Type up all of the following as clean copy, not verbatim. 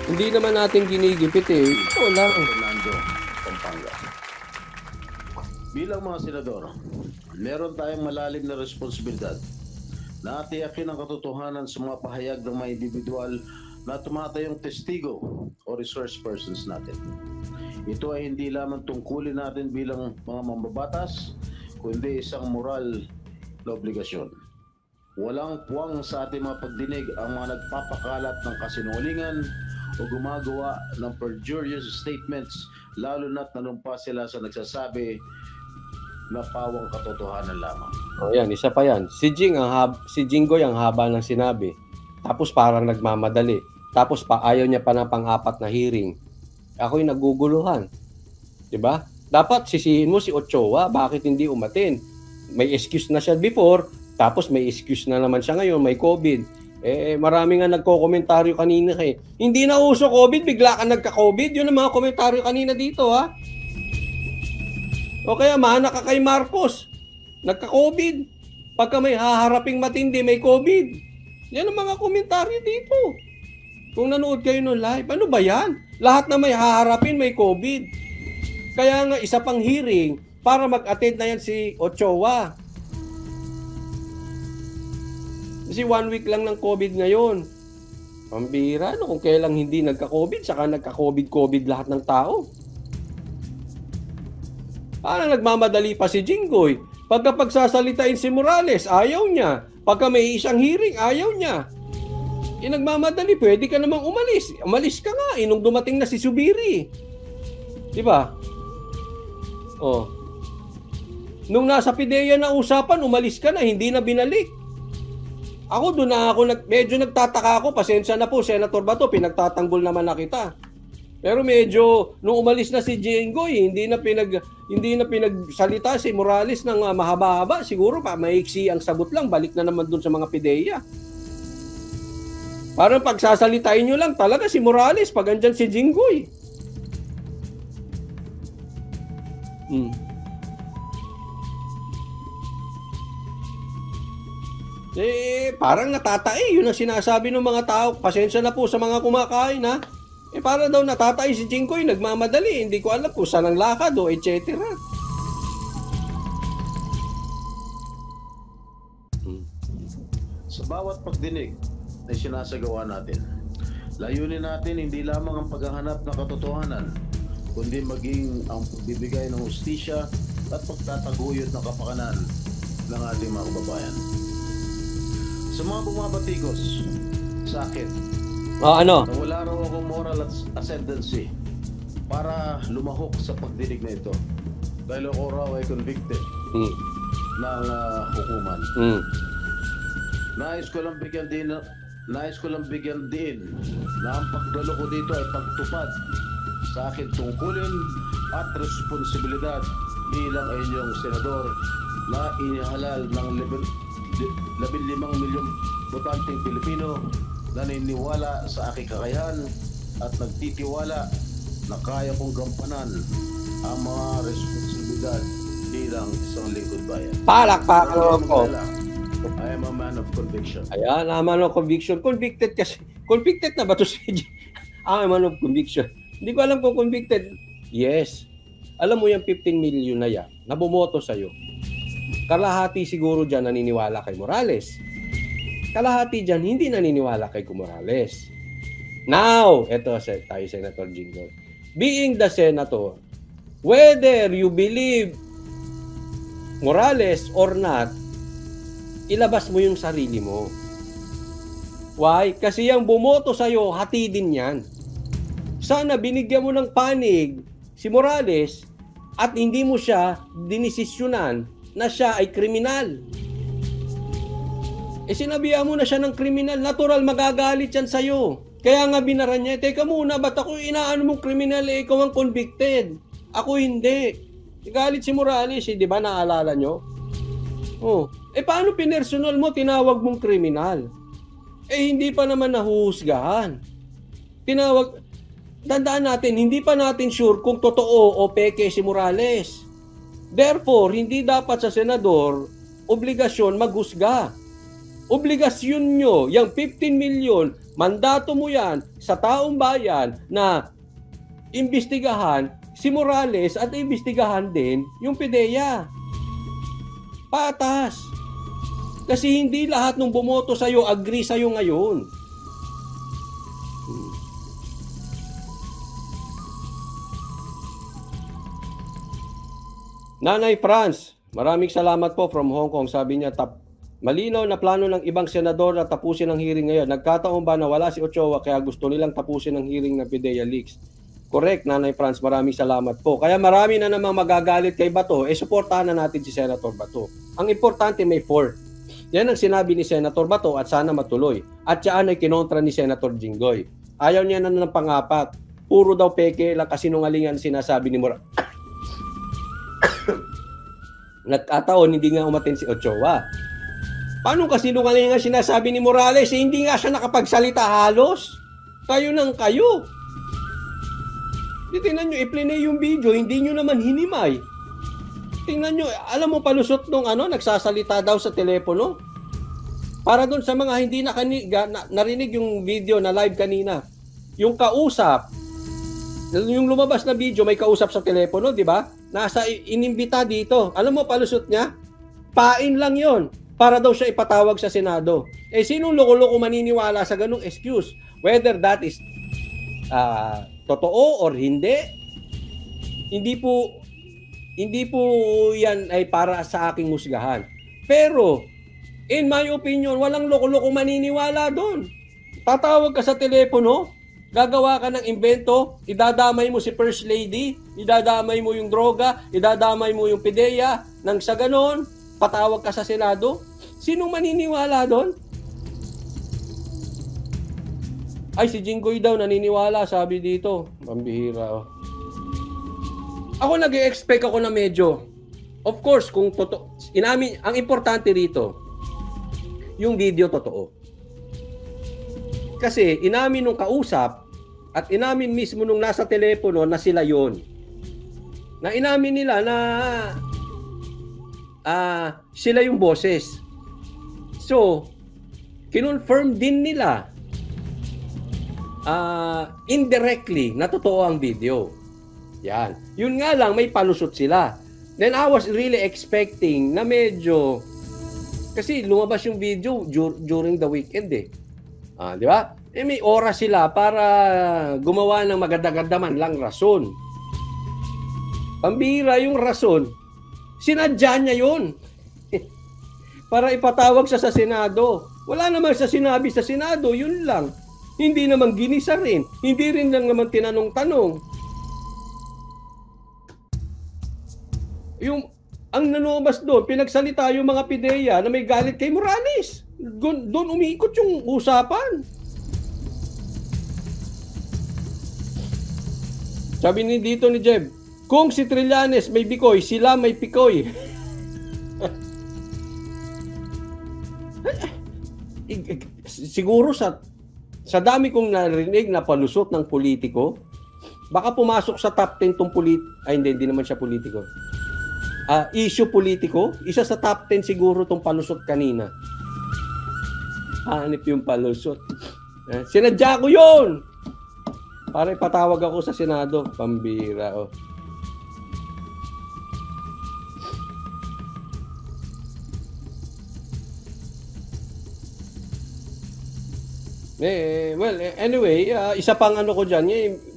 Hindi naman natin ginigipit eh. Ito lang. Fernando, Pampanga. Bilang mga senador, meron tayong malalim na responsibilidad na tiyakin ang katotohanan sa mga pahayag ng mga individual na tumatayong testigo o resource persons natin. Ito ay hindi lamang tungkulin natin bilang mga mambabatas, kundi isang moral na obligasyon. Walang puwang sa ating mga pagdinig ang mga nagpapakalat ng kasinungalingan o gumagawa ng perjurious statements, lalo na't nanumpa sila sa nagsasabi na pawang katotohanan lamang. O yan, isa pa yan. Si Jinggoy ang haba ng sinabi. Tapos parang nagmamadali. Tapos ayaw niya pa ng pang-apat na hearing. Ako'y naguguluhan. 'Di ba? Dapat sisihin mo si Ochoa, bakit hindi umatin? May excuse na siya before, tapos may excuse na naman siya ngayon, may COVID. Marami nga nagko-komentaryo kanina eh. Hindi na uso COVID, bigla ka nagka-COVID. Yun ang mga komentaryo kanina dito, ha? O kaya mahana ka kay Marcos. Nagka-COVID. Pagka may haharaping matindi, may COVID. Yan ang mga komentaryo dito. Kung nanood kayo ng live, ano ba yan? Lahat na may haharapin, may COVID. Kaya nga, isa pang hearing para mag-attend na yan si Ochoa. Kasi 1 week lang ng COVID ngayon. Pambira, no? Kung kailang hindi nagka-COVID, saka nagka-COVID lahat ng tao. Parang nagmamadali pa si Jinggoy. Pagka pagsasalitain si Morales, ayaw niya. Pagka may isang hearing, ayaw niya. Nagmamadali, pwede ka namang umalis. Umalis ka nga, nung dumating na si Subiri. Di ba? Oh. Nung nasa PIDEA na usapan, umalis ka na, hindi na binalik. Ako doon na ako, medyo nagtataka ako, pasensya na po, Senator Bato, pinagtatanggol naman na kita. Pero medyo, nung umalis na si Jinggoy, hindi na pinagsalita si Morales ng mahaba-haba. Siguro pa, maiksi ang sagot lang, balik na naman doon sa mga PIDEA. Parang pagsasalitain nyo lang talaga si Morales pag andyan si Jinggoy. Parang natatae. Yun ang sinasabi ng mga tao. Pasensya na po sa mga kumakain, ha? Parang daw natatae si Jinggoy, nagmamadali. Hindi ko alam kung saan ang lakad o etc. Sa bawat pagdinig na sinasagawa natin, layunin natin hindi lamang ang paghahanap ng katotohanan, kundi maging ang pagbibigay ng hustisya at pagtataguyod ng kapakanan ng ating mga kababayan. Sa mga bumabatikos sa akin, na wala raw akong moral ascendancy para lumahok sa pagdinig na ito dahil ako raw ay convicted ng hukuman. Nais ko lang bigyan din na ang pagdalo ko dito ay pagtupad sa akin tungkulin at responsibilidad bilang inyong senador na inihalal ng 15 milyong botanteng Pilipino na naniniwala sa aking kakayahan at nagtitiwala na kaya kong gampanan ang mga responsibilidad bilang isang lingkod bayan. Palakpakan ko. I am a man of conviction. Ayan, a man of conviction. Convicted kasi. Convicted na ba ito si I'm a man of conviction. Hindi ko alam kung convicted. Yes. Alam mo yung 15 million na yan, na bumoto sa'yo. Kalahati siguro dyan naniniwala kay Morales. Kalahati dyan hindi naniniwala kay Morales. Now, eto tayo, Senator Jinggoy. Being the senator, whether you believe Morales or not, ilabas mo yung sarili mo. Why? Kasi yung bumoto sa'yo, hati din yan. Sana binigyan mo ng panig si Morales at hindi mo siya dinisisyonan na siya ay kriminal. Sinabihan mo na siya ng kriminal, natural magagalit yan sa'yo. Kaya nga binaran niya, teka muna, ba't ako inaano mong kriminal, ikaw ang convicted? Ako hindi. Galit si Morales, di ba naalala nyo? Paano pinersonal mo, tinawag mong kriminal? Hindi pa naman nahuhusgahan. Tandaan natin, hindi pa natin sure kung totoo o peke si Morales. Therefore, hindi dapat sa senador obligasyon maghusga. Obligasyon nyo, yung 15 million, mandato mo yan sa taong bayan na imbestigahan si Morales at imbestigahan din yung PDEA. Patas. Kasi hindi lahat ng bumoto sa'yo, agree sa'yo ngayon. Nanay Franz, maraming salamat po from Hong Kong. Sabi niya, malinaw na plano ng ibang senador na tapusin ang hearing ngayon. Nagkataon ba na wala si Ochoa kaya gusto nilang tapusin ang hearing ng PDEA leaks? Correct, Nanay Franz, maraming salamat po. Kaya marami na namang magagalit kay Bato, suportahan na natin si Senator Bato. Ang importante may 4. Yan ang sinabi ni Senator Bato at sana matuloy. At yan ay kinontra ni Senator Jinggoy. Ayaw niya na ng pangapat. Puro daw peke lang kasinungalingan sinasabi ni Morales. Nagkataon, hindi nga umaten si Ochoa. Paano kasinungalingan sinasabi ni Morales? Hindi nga siya nakapagsalita halos. Kayo nang kayo. Tingnan nyo, i-play yung video, hindi nyo naman hinimay. Tingnan nyo, alam mo palusot nung nagsasalita daw sa telepono? Para doon sa mga hindi narinig yung video na live kanina. Yung kausap, yung lumabas na video, may kausap sa telepono, di ba? Nasa inimbita dito. Alam mo palusot niya? Pain lang yon para daw siya ipatawag sa Senado. Sinong loko-loko maniniwala sa ganung excuse? Whether that is totoo or hindi, hindi po yan ay para sa aking husgahan. Pero, in my opinion, walang loko-loko maniniwala doon. Tatawag ka sa telepono, gagawa ka ng invento, idadamay mo si First Lady, idadamay mo yung droga, idadamay mo yung PDEA, nang sa ganon, patawag ka sa Senado. Sinong maniniwala doon? Ay, si Jinggoy daw naniniwala, sabi dito. Pambihira, oh. Ako nag-expect ako na medyo, of course, kung totoo, ang importante rito, yung video totoo. Kasi inamin nung kausap, at inamin mismo nung nasa telepono na sila yon. Na inamin nila na sila yung boses. So, kinonfirm din nila indirectly na totoo ang video. Yan. Yun nga lang, may palusot sila. Then I was really expecting na medyo, kasi lumabas yung video during the weekend eh. Di ba? May oras sila para gumawa ng maganda-ganda man lang rason. Pambira yung rason. Sinadya niya yun. Para ipatawag siya sa Senado. Wala naman sa sinabi sa Senado, yun lang. Hindi naman ginisa rin. Hindi rin lang naman tinanong-tanong. Ang nanumabas doon, pinagsalita yung mga PDEA na may galit kay Morales. Doon umiikot yung usapan. Sabi ni dito ni Jeb, kung si Trillanes may bikoy, sila may pikoy. Siguro sa dami kong narinig na palusot ng politiko, baka pumasok sa top 10 tong hindi naman siya politiko. Issue politiko, isa sa top 10 siguro tong palusot kanina. Hanip yung palusot. Sinadya ko yun! Para ipatawag ako sa Senado. Pambira, oh. Well, anyway, isa pang ano ko dyan,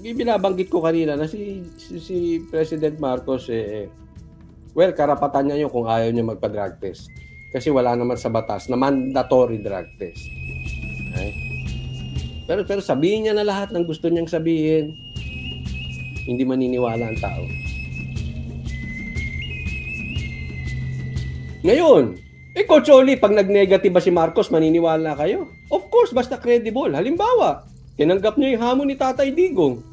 binabanggit ko kanina na si President Marcos, well, karapatan niya yun kung ayaw niya magpa-drug test. Kasi wala naman sa batas na mandatory drug test. Okay? Pero sabihin niya na lahat ng gusto niyang sabihin, hindi maniniwala ang tao. Ngayon, Coach Oli, pag nag-negative ba si Marcos, maniniwala kayo? Of course, basta credible. Halimbawa, tinanggap niya yung hamon ni Tatay Digong.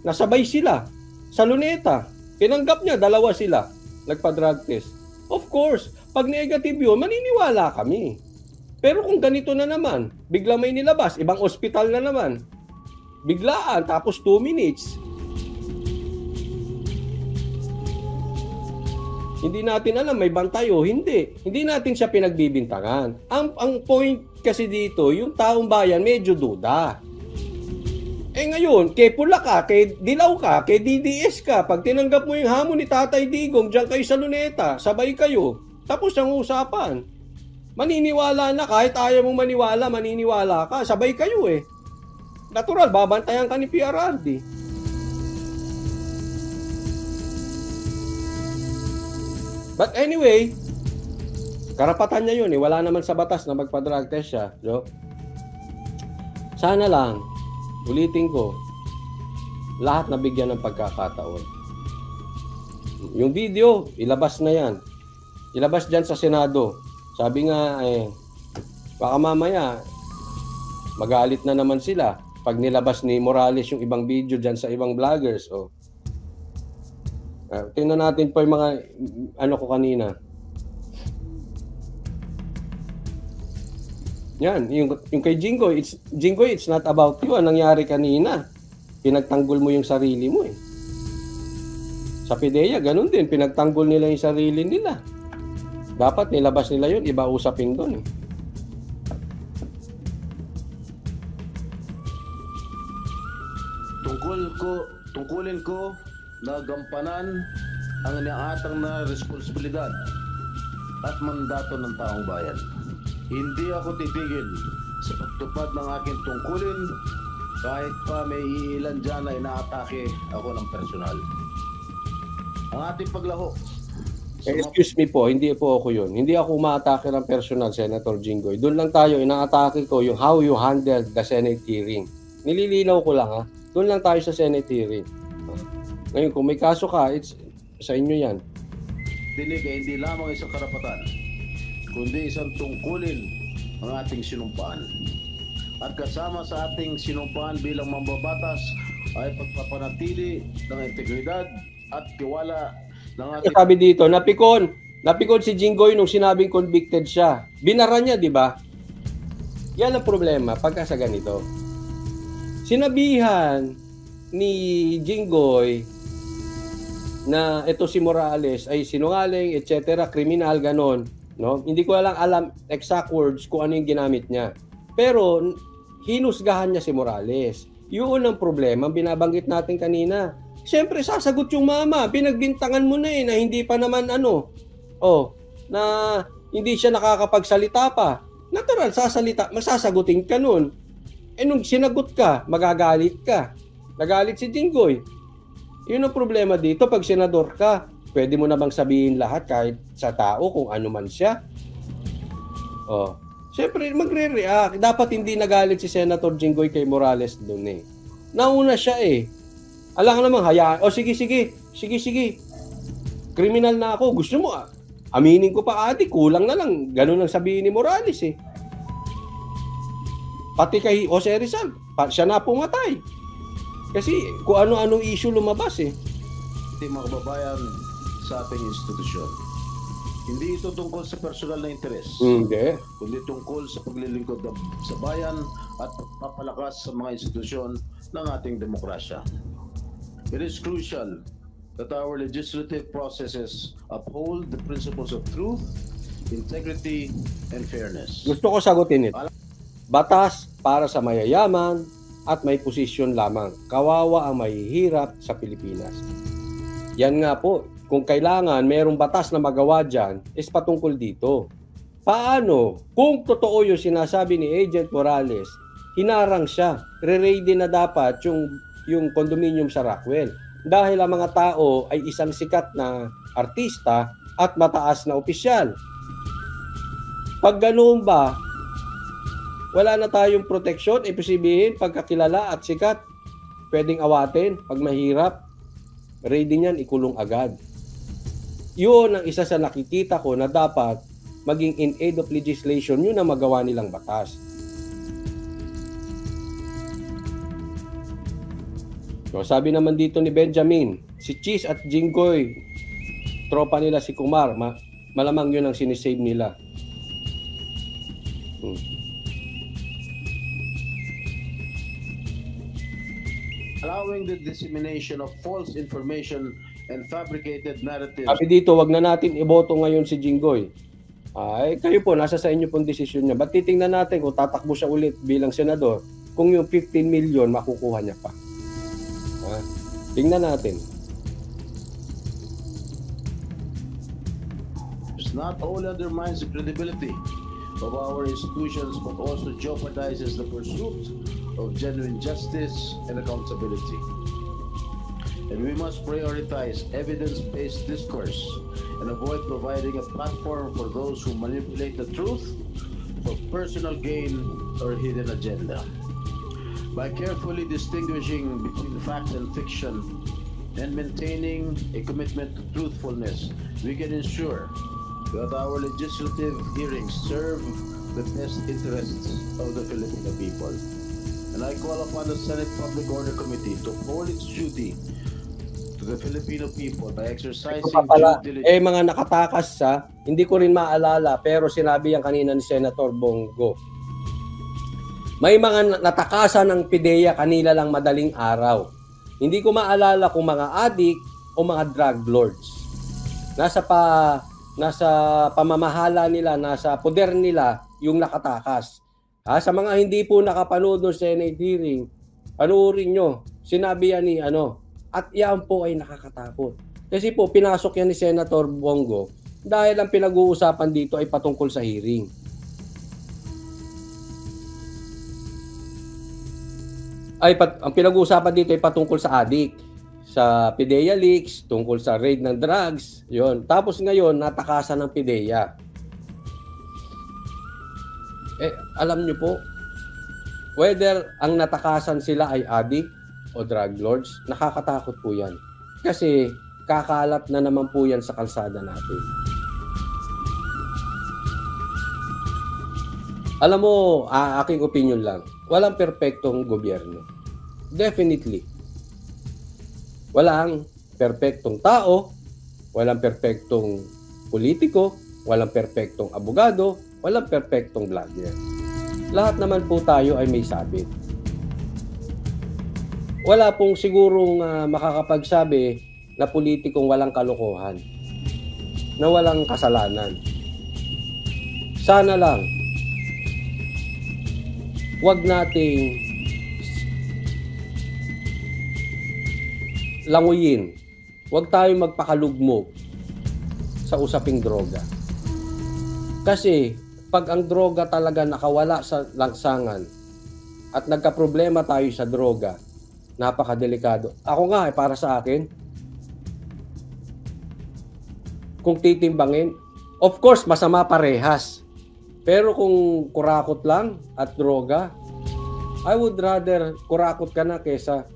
Nasabay sila sa Luneta. Tinanggap niya, dalawa sila. Nagpa-drug test. Of course, pag negative yun, maniniwala kami. Pero kung ganito na naman, bigla may nilabas, ibang ospital na naman. Biglaan, tapos 2 minutes. Hindi natin alam may bantay o hindi. Hindi natin siya pinagbibintangan. Ang point kasi dito, yung taong bayan medyo duda. Ngayon, kay Pula ka, kay Dilaw ka, kay DDS ka, pag tinanggap mo yung hamon ni Tatay Digong, diyan kayo sa Luneta, sabay kayo, tapos ang usapan. Maniniwala na, kahit ayaw mong maniwala, maniniwala ka, sabay kayo eh. Natural, babantayan ka ni PRRD. But anyway, karapatan niya yun eh. Wala naman sa batas na magpa-drug test siya. So, sana lang, ulitin ko, lahat nabigyan ng pagkakataon. Yung video, ilabas na yan. Ilabas dyan sa Senado. Sabi nga, baka mamaya, magalit na naman sila pag nilabas ni Morales yung ibang video dyan sa ibang vloggers. Oh. Tingnan natin po yung mga ano ko kanina. Yan, yung kay Jinggoy, it's not about you. Ang nangyari kanina, pinagtanggol mo yung sarili mo eh. Sa PDEA, ganun din, pinagtanggol nila yung sarili nila. Dapat nilabas nila yun, iba usapin doon eh. Tungkulin ko na gampanan ang iniaatang na responsibilidad at mandato ng taong bayan. Hindi ako titigil sa pagtupad ng aking tungkulin kahit pa may ilan dyan na inaatake ako ng personal. Ang ating paglahok. Excuse me po, hindi po ako yun. Hindi ako umaatake ng personal, Senator Jinggoy. Doon lang tayo, inaatake ko yung how you handled the Senate hearing. Nililinaw ko lang ha. Doon lang tayo sa Senate hearing. Ngayon, kung may kaso ka, it's sa inyo yan. Dinig ay hindi lamang isang karapatan, kundi isang tungkulin ang ating sinumpaan. At kasama sa ating sinumpaan bilang mambabatas ay pagpapanatili ng integridad at tiwala ng ating... Sabi dito, napikon si Jinggoy nung sinabing convicted siya. Binara niya, di ba? Yan ang problema pagka sa ganito. Sinabihan ni Jinggoy na ito si Morales ay sinungaling, etc., kriminal, ganon. No? Hindi ko lang alam exact words kung ano yung ginamit niya. Pero hinusgahan niya si Morales. Yun ang problema, binabanggit natin kanina. Siyempre, sasagot yung mama. Pinagbintangan mo na na hindi pa naman na hindi siya nakakapagsalita pa. Natural, masasagutin ka nun. Nung sinagot ka, magagalit ka. Nagalit si Jinggoy. Yun ang problema dito. Pag senador ka, pwede mo na bang sabihin lahat kahit sa tao kung ano man siya? Siyempre, magre-react. Dapat hindi nagalit si Senator Jinggoy kay Morales doon eh. Nauna siya eh. Alam ka naman, hayaan. Sige. Kriminal na ako. Gusto mo aminin ko pa ate, kulang na lang. Ganun ang sabihin ni Morales eh. Pati kay Jose Rizal, siya na pumatay. Kasi kung ano-anong issue lumabas eh. Mga kababayan sa ating institusyon. Hindi ito tungkol sa personal na interes. Hindi. Kundi tungkol sa paglilingkod sa bayan at pagpapalakas sa mga institusyon ng ating demokrasya. It is crucial that our legislative processes uphold the principles of truth, integrity, and fairness. Gusto ko sagutin ito. Batas para sa mayayaman at may posisyon lamang. Kawawa ang mahihirap sa Pilipinas. Yan nga po, kung kailangan mayroong batas na magawa dyan, is patungkol dito. Paano? Kung totoo yung sinasabi ni Agent Morales, hinarang siya, re-raid na dapat yung condominium sa Rockwell. Dahil ang mga tao ay isang sikat na artista at mataas na opisyal. Pag ganoon ba, wala na tayong proteksyon, sabihin, pagkakilala at sikat, pwedeng awatin. Pag mahirap, raiding yan, ikulong agad. Yun ang isa sa nakikita ko na dapat maging in aid of legislation, yun ang magawa nilang batas. So, sabi naman dito ni Benjamin, si Cheese at Jinggoy, tropa nila si Kumar, malamang yun ang sinisave nila. Allowing the dissemination of false information and fabricated narratives. Sabi dito, wag na natin iboto ngayon si Jinggoy. Ay, kayo po, nasa sa inyo pong desisyon niya. Ba't titingnan natin kung tatakbo siya ulit bilang senador kung yung 15 million makukuha niya pa? Tingnan natin. This not only undermines the credibility of our institutions but also jeopardizes the pursuit of genuine justice and accountability. And we must prioritize evidence-based discourse and avoid providing a platform for those who manipulate the truth for personal gain or hidden agenda. By carefully distinguishing between facts and fiction and maintaining a commitment to truthfulness, we can ensure that our legislative hearings serve the best interests of the Filipino people. And I call upon the Senate Public Order Committee to uphold its duty to the Filipino people by exercising due diligence. Mga nakatakas sa, hindi ko rin maalala, pero sinabi yan kanina ni Senator Bongo. May mga natakasan ng PIDEA kanila lang madaling araw. Hindi ko maalala kung mga adik o mga drug lords. Nasa pamamahala nila, nasa poder nila yung nakatakas. Sa mga hindi po nakapanood ng Senate hearing, panoorin nyo, sinabi yan ni at yan po ay nakakatakot. Kasi po, pinasok yan ni Senator Bongo dahil ang pinag-uusapan dito ay patungkol sa hearing. Ang pinag-uusapan dito ay patungkol sa adik, sa PIDEA leaks, tungkol sa raid ng drugs, yon. Tapos ngayon, natakasan ng PIDEA. Alam nyo po, whether ang natakasan sila ay adik o drug lords, nakakatakot po yan. Kasi kakalat na naman po yan sa kalsada natin. Alam mo, aking opinion lang, walang perpektong gobyerno. Definitely. Walang perpektong tao, walang perpektong politiko, walang perpektong abogado, walang perpektong vlogger. Lahat naman po tayo ay may sabit. Wala pong sigurong makakapagsabi na politikong walang kalokohan, na walang kasalanan. Sana lang, wag nating languyin. Wag tayong magpakalugmok sa usaping droga. Kasi pag ang droga talaga nakawala sa lansangan at nagka-problema tayo sa droga, napakadelikado. Ako nga, para sa akin, kung titimbangin, of course, masama parehas. Pero kung kurakot lang at droga, I would rather kurakot ka na kesa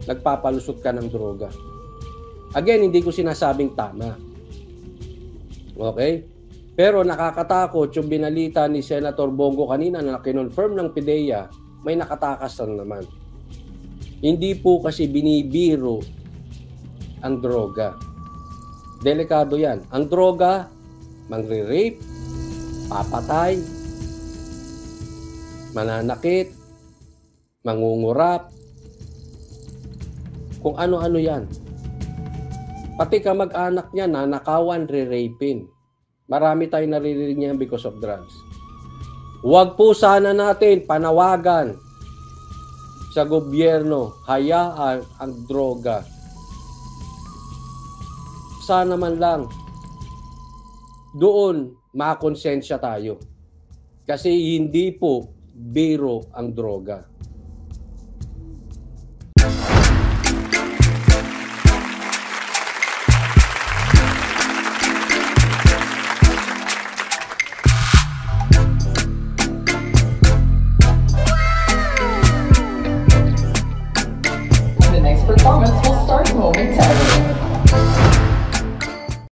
nagpapalusot ka ng droga. Again, hindi ko sinasabing tama. Okay? Pero nakakatakot yung binalita ni Senator Bongo kanina na kinonfirm ng PIDEA, may nakatakas na naman. Hindi po kasi binibiro ang droga. Delikado yan. Ang droga, mangre-rape, papatay, mananakit, mangungurap, kung ano-ano yan. Pati kamag-anak niya, nanakawan, re-rapin. Marami tayong naririnig niyan because of drugs. Huwag po sana natin panawagan sa gobyerno, hayaan ang droga. Sana man lang doon makonsensya tayo. Kasi hindi po biro ang droga. The next performance will start momentarily.